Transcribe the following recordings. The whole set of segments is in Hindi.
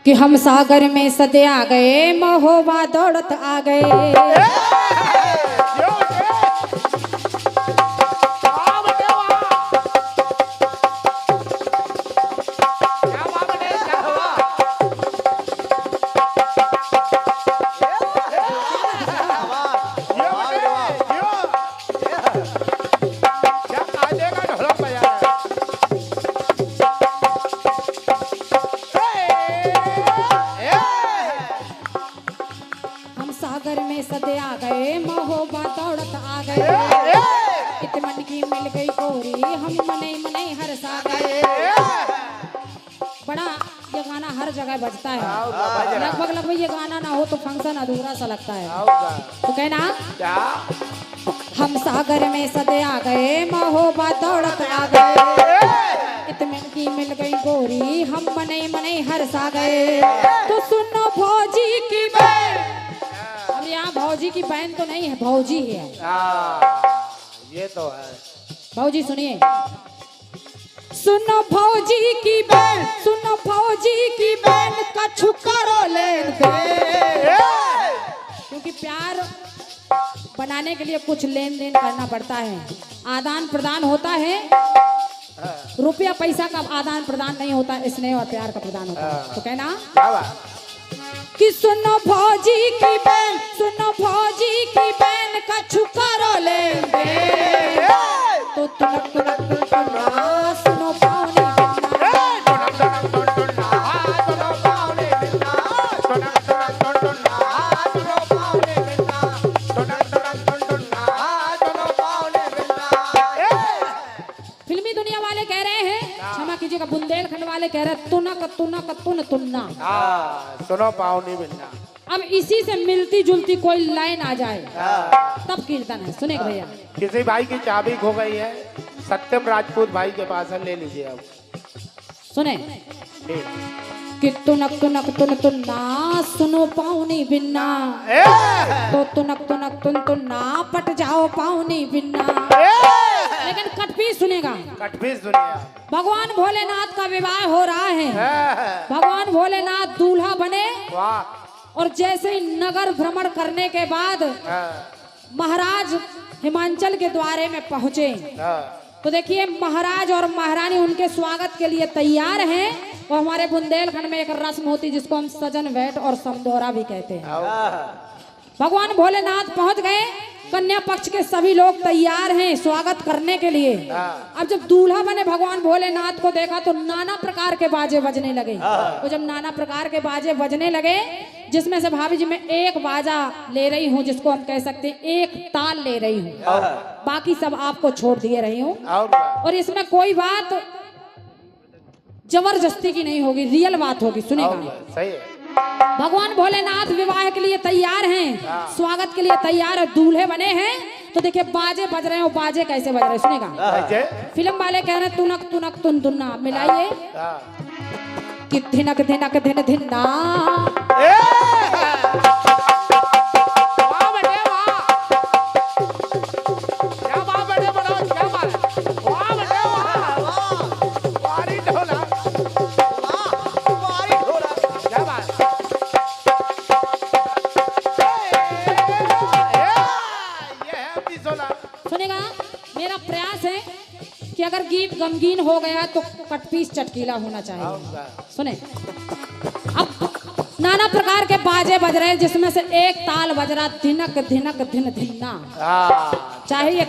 कि हम सागर में सदे आ गए, महोबा दौड़त आ गए। हम सागर में सदे आ गए, महोबा दौड़त आ गए। इत मन की मिल गई गोरी, हम मने मने हरसा गए। बड़ा ये गाना हर जगह बजता है, लगभग लगभग ये गाना ना हो तो फंक्शन अधूरा सा लगता है। तो कहना हम सागर में सदे आ गए, महोबा दौड़त आ गए। इत मन की मिल गई गोरी, हम मने मने हरसा गए। तो सुनो भौजी की बहन, अब यहाँ भौजी की बहन तो नहीं है, भौजी है। ये तो है। भौजी सुनिए, सुनो भौजी की बहन, सुनो भौजी की बहन, कछु करो लेन देन। क्योंकि प्यार बनाने के लिए कुछ लेन देन करना पड़ता है, आदान प्रदान होता है। रुपया पैसा का आदान प्रदान नहीं होता, स्नेह और प्यार का प्रदान होता है। तो कहना कि सुनो भौजी की बहन, सुनो भौजी की बहन, कछु करो लेन देन। तो तुनक तुनक तुनक सुनो पावनी फिल्मी दुनिया वाले कह रहे हैं, क्षमा कीजिएगा, बुंदेलखंड वाले कह रहे हैं तुनक तुनक तुन तुन्ना। सुनो पावनी बिन्ना। अब इसी से मिलती जुलती कोई लाइन आ जाए तब कीर्तन है। सुने भैया, किसी भाई की चाबी खो गई है, सत्यम राजपूत भाई के पास है, ले लीजिए अब। सुने कि तुनक तुनक तुन तुन्ना, सुनो पावनी बिन्ना। तो तुनक तुनक तुन तुन्ना, पट जाओ पावनी बिन्ना। लेकिन कटपीस सुनेगा, कटपीस दुनिया। भगवान भोलेनाथ का विवाह हो रहा है। भगवान भोलेनाथ दूल्हा बने वाह। और जैसे ही नगर भ्रमण करने के बाद महाराज हिमाचल के द्वारे में पहुंचे, तो देखिए महाराज और महारानी उनके स्वागत के लिए तैयार हैं। और हमारे बुंदेलखंड में एक रस्म होती है जिसको हम सजन बैठ और समदौरा भी कहते हैं। भगवान भोलेनाथ पहुंच गए, कन्या पक्ष के सभी लोग तैयार हैं स्वागत करने के लिए। अब जब दूल्हा बने भगवान भोलेनाथ को देखा तो नाना प्रकार के बाजे बजने लगे। तो जब नाना प्रकार के बाजे बजने लगे, जिसमें से भाभी जी मैं एक बाजा ले रही हूँ, जिसको हम कह सकते हैं एक ताल ले रही हूँ, बाकी सब आपको छोड़ दिए रही हूँ। और इसमें कोई बात जबरदस्ती की नहीं होगी, रियल बात होगी। सुनेगा, सही है। भगवान भोलेनाथ विवाह के लिए तैयार हैं, स्वागत के लिए तैयार है, दूल्हे बने हैं। तो देखिए बाजे बज रहे हैं, बाजे कैसे बज रहे हैं सुनेगा। फिल्म वाले कह रहे हैं तुनक तुनक तुन तुन्ना, मिलाइए कि धिनक धिनक धिन धिन्ना। सुनेगा, मेरा प्रयास है कि अगर गीत गमगीन हो गया तो कटपीस चटकीला होना चाहिए। सुने, अब नाना प्रकार के बाजे बज रहे हैं, जिसमें से एक ताल बज रहा धिनक धिनक धिन धिन्ना। चाहे ये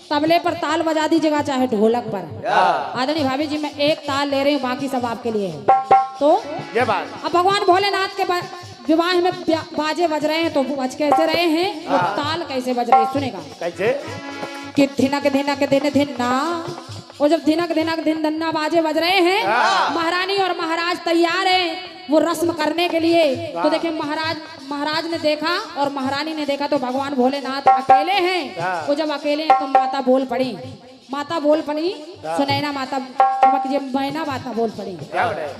तबले पर ताल बजा दीजिएगा, चाहे ढोलक पर। आदरणीय भाभी जी मैं एक ताल ले रही हूँ, बाकी सब आपके लिए है। तो ये बात, अब भगवान भोलेनाथ के विवाह में बाजे बज रहे हैं, तो बज कैसे रहे हैं, वो ताल कैसे बज रहे हैं सुनेगा। कैसे कि धिनक धिनक धिन धिन्ना। और जब धिनक धिनक धिन धन्ना बाजे बज रहे हैं, महारानी और महाराज तैयार हैं वो रस्म करने के लिए। तो देखिए महाराज ने देखा और महारानी ने देखा, तो भगवान भोलेनाथ अकेले हैं। वो जब अकेले हैं तो माता बोल पड़ी, माता बोल पड़ी, सुनैना माता, मैना माता बोल पड़ी,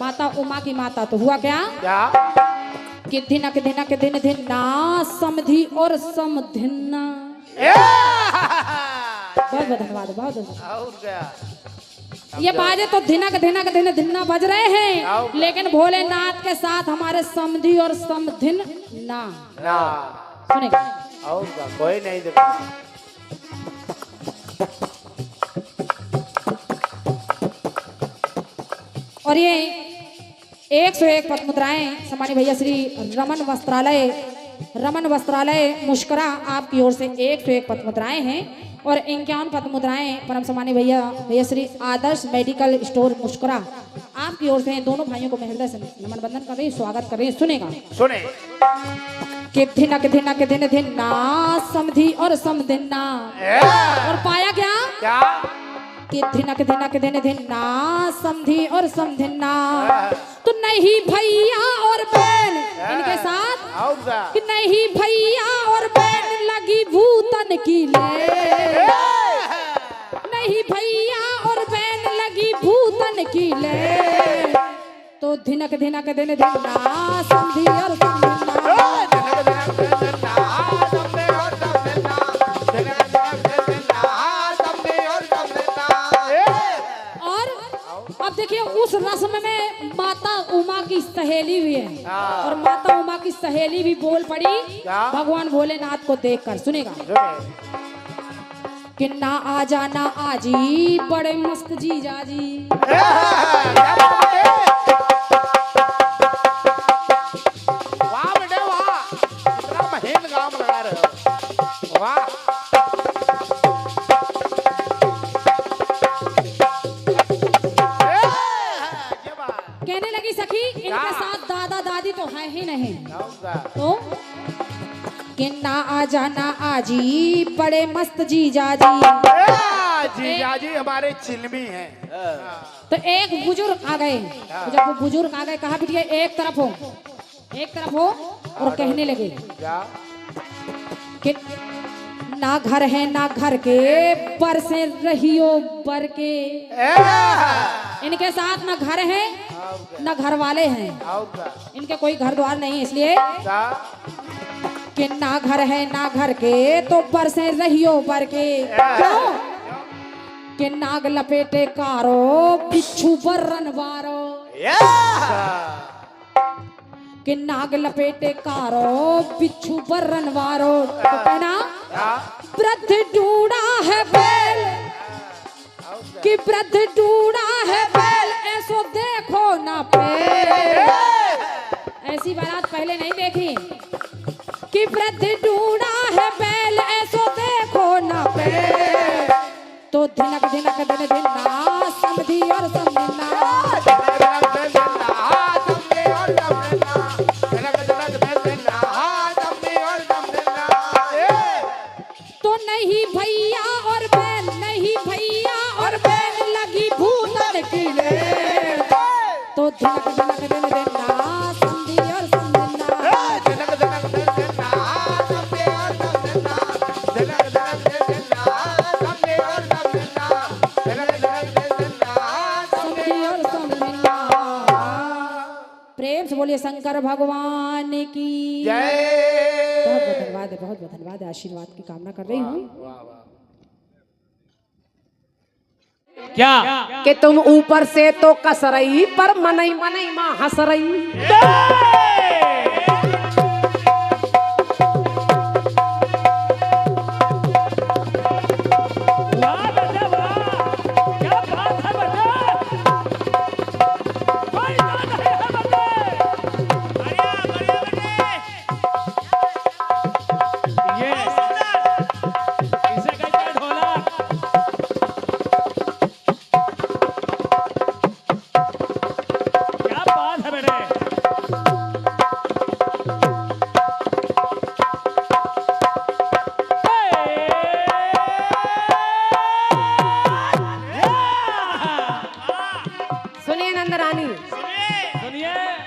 माता उमा की माता। तो हुआ क्या कि धिनक धिनक धिन धिन्ना, समधि और समधिन्ना। बहुत बहुत धन्यवाद, बहुत ये बाजे तो धिनक धिनक धिन धिन्ना बज रहे हैं, आओ। लेकिन भोलेनाथ के साथ हमारे समधी और समधिन ना ना सुनेगा। और कोई नहीं देखा। और ये 101 पद मुद्राएं सम्मानित भैया श्री रमन वस्त्रालय मुस्करा आपकी ओर से 101 पद मुद्राएं हैं और 51 पद मुद्राएं परम सम्मानित भैया श्री आदर्श मेडिकल स्टोर मुस्करा आपकी ओर से दोनों भाइयों को मैं हृदय से नमन बंदन कर रही हूं, स्वागत कर रही हूं। सुनेगा सुने कि धिनक धिनक धिन धिन्ना समधी और समधिन्ना। और पाया क्या क्या कि धिनक धिनक धिन धिन्ना समधी और समधिन्ना। तो नहीं भैया और बहन इनके साथ और कि नहीं भैया और बहन लगी भूतन की ले, नहीं भैया और बहन लगी भूतन की ले। तो धिनक धिनक दिन धिन्ना समधी और समधिन्ना। और अब देखिए उस रस्म में माता उमा की सहेली भी है और माता उमा की सहेली भी बोल पड़ी भगवान भोलेनाथ को देखकर। सुनेगा कि ना आ जाना आजी बड़े मस्त जीजा जी। वाह बेटे वाह, कितना महीन काम लगा रहे हो। वाह कहने लगी सखी इनके साथ दादा दादी तो है ही नहीं, तो कि ना आ जाना आजी बड़े मस्त जीजा जी। जीजा जी हमारे चिलमी हैं। तो एक बुजुर्ग आ गए, तो जब वो बुजुर्ग आ गए कहा बिटिया एक तरफ हो और कहने लगे कि ना घर है ना घर के पर से रहियो बर के। इनके साथ ना घर है ना घर वाले हैं, इनके कोई घर द्वार नहीं, इसलिए कि ना घर है ना घर के तो बर से रहियो बर के। क्यों कि नाग लपेटे कारो बिच्छू बर्रन वारो, कि नाग लपेटे कारो बिच्छू बर्रन वारो। तो कहना वृद्ध ढूंढा है बैल कि वृद्ध ढूंढा है बैल ऐसो देखो ना पे। ऐसी बारात पहले नहीं देखी कि वृद्ध ढूंढा है बैल ऐसो देखो ना पे। तो धिनक धिनक दिन धिन्ना समधी और समधिन्ना। तो नहीं भैया और बहन नहीं भैया और बहन लगी भूतन की ले। तो धिनक धिनक दिन धिन्ना समधी और समधिन्ना। प्रेम से बोलिए शंकर भगवान की जय। बहुत बहुत धन्यवाद है, बहुत बहुत धन्यवाद है, आशीर्वाद की कामना कर रही हूँ। क्या कि तुम ऊपर से तो कस रही पर मनई मनई माँ हंस रही।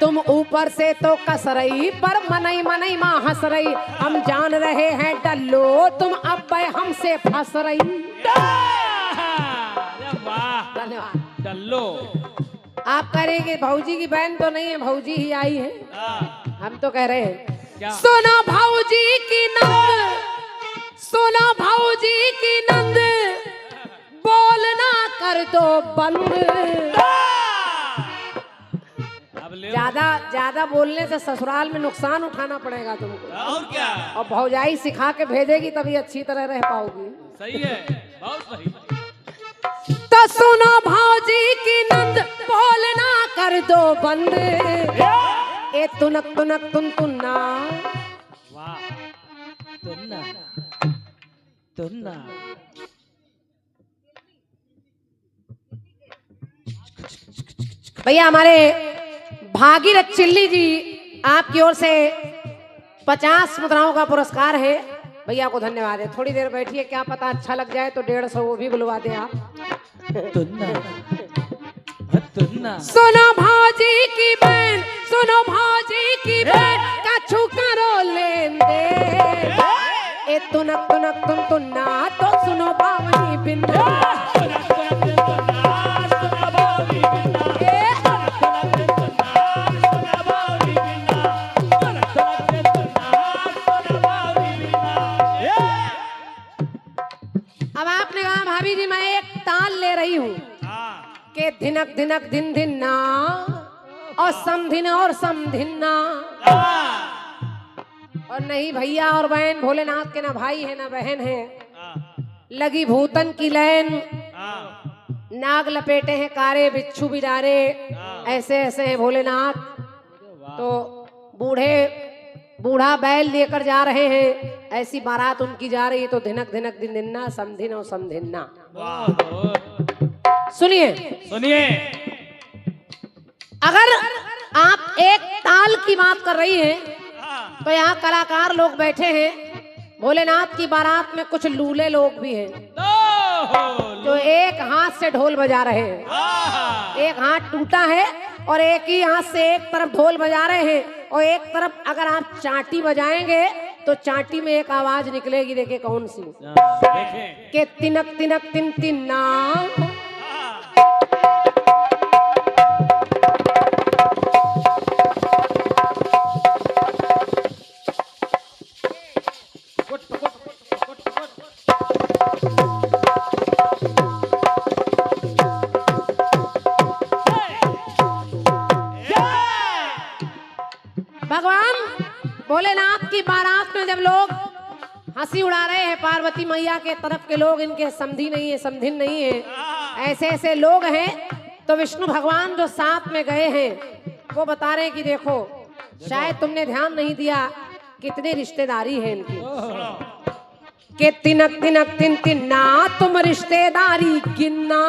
तुम ऊपर से तो कस रही पर मनई मनई माँ हंस रही। हम जान रहे हैं डल्लो तुम अब हमसे फंस रही। वाह धन्यवाद। डल्लो आप करेंगे भौजी की बहन तो नहीं है, भौजी ही आई है। हम तो कह रहे हैं क्या? सुनो भौजी की नंद, सुनो भौजी की नंद बोलना कर दो बंद। ज्यादा बोलने से ससुराल में नुकसान उठाना पड़ेगा तुमको। और क्या? और भौजाई सिखा के भेजेगी तभी अच्छी तरह रह पाओगी। सही है, बहुत सही। तो सुनो भौजी की नंद बोलना कर दो बंद। ए तुनक तुनक तुन तुन्ना। वाह, तुन्ना तुन्ना। भैया हमारे भागीरथ चिल्ली जी आपकी ओर से 50 मुद्राओं का पुरस्कार है। भैया को धन्यवाद है। थोड़ी देर बैठिए, क्या पता अच्छा लग जाए तो 150 वो भी बुलवा दें आप। तुन्ना तुन्ना। सुनो भौजी की बहन, सुनो भौजी की बहन, कछु करो लेन दे। ए तुनक तुनक तुन तुन्ना, तो सुनो बावनी बिंदा। अब आपने कहा भाभी जी मैं एक ताल ले रही हूँ के धिनक धिनक धिन धिन्ना और समधिन और समधिन्ना। और नहीं भैया और बहन भोलेनाथ के ना भाई है ना बहन है। लगी भूतन की लैन, नाग लपेटे हैं कारे बिच्छू बिडारे। ऐसे ऐसे हैं भोलेनाथ। तो बूढ़ा बैल लेकर जा रहे हैं, ऐसी बारात उनकी जा रही है। तो धिनक धिनक दिन दिन्ना समधिन और समधिन्ना। सुनिए सुनिए। अगर आप एक ताल की बात कर रही हैं तो यहाँ कलाकार लोग बैठे हैं। भोलेनाथ की बारात में कुछ लूले लोग भी हैं जो एक हाथ से ढोल बजा रहे हैं। एक हाथ टूटा है और एक ही हाथ से एक तरफ ढोल बजा रहे हैं और एक तरफ अगर आप चाटी बजाएंगे तो चाटी में एक आवाज निकलेगी। देखिए कौन सी? के तिनक तिनक तिन तिन्ना। भगवान भोलेनाथ की बारात में जब लोग हंसी उड़ा रहे हैं, पार्वती मैया के तरफ के लोग, इनके समधी नहीं है समधिन नहीं है, ऐसे ऐसे लोग हैं। तो विष्णु भगवान जो साथ में गए हैं वो बता रहे हैं कि देखो शायद तुमने ध्यान नहीं दिया कितनी रिश्तेदारी है इनकी। के तिनक तिनक तिन तिन्ना तुम रिश्तेदारी गिनना।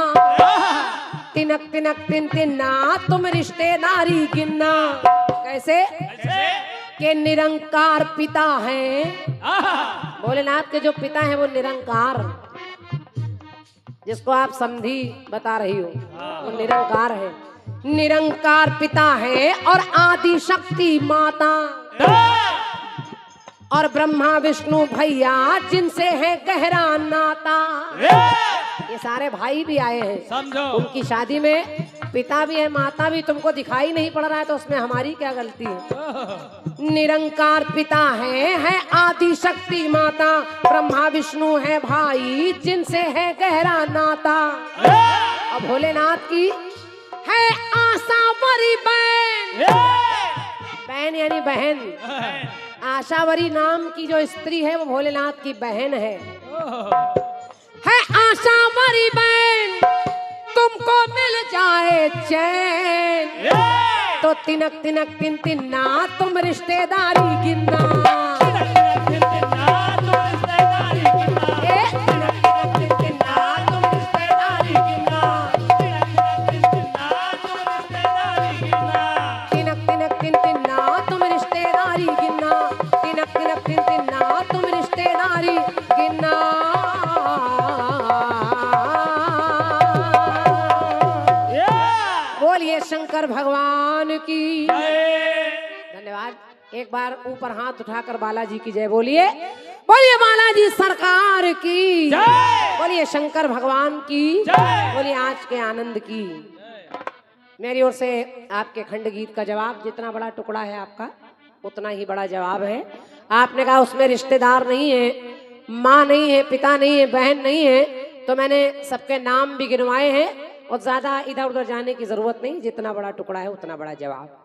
तिनक तिनक तिन तिन्ना तुम रिश्तेदारी गिनना। कैसे? के निरंकार पिता हैं। भोलेनाथ के जो पिता हैं वो निरंकार, जिसको आप समधी बता रही हो वो निरंकार है। निरंकार पिता है और आदि शक्ति माता और ब्रह्मा विष्णु भैया जिनसे है गहरा नाता। ये सारे भाई भी आए हैं समझो। उनकी शादी में पिता भी है माता भी। तुमको दिखाई नहीं पड़ रहा है तो उसमें हमारी क्या गलती है? निरंकार पिता है आदि शक्ति माता, ब्रह्मा विष्णु है भाई जिनसे है गहरा नाता। और भोलेनाथ की है आशावरी बहन। बहन यानी बहन। आशावरी नाम की जो स्त्री है वो भोलेनाथ की बहन है आशावरी बहन। तुमको मिल जाए चैन तो तिनक तिनक तिन तिन्ना तुम रिश्तेदारी गिनना। शंकर भगवान की धन्यवाद। एक बार ऊपर हाथ उठाकर बालाजी की जय बोलिए। बोलिए बालाजी सरकार की, बोलिए शंकर भगवान की, बोलिए आज के आनंद की। मेरी ओर से आपके खंड गीत का जवाब, जितना बड़ा टुकड़ा है आपका उतना ही बड़ा जवाब है। आपने कहा उसमें रिश्तेदार नहीं है, माँ नहीं है, पिता नहीं है, बहन नहीं है, तो मैंने सबके नाम भी गिनवाए हैं और ज्यादा इधर उधर जाने की जरूरत नहीं, जितना बड़ा टुकड़ा है उतना बड़ा जवाब।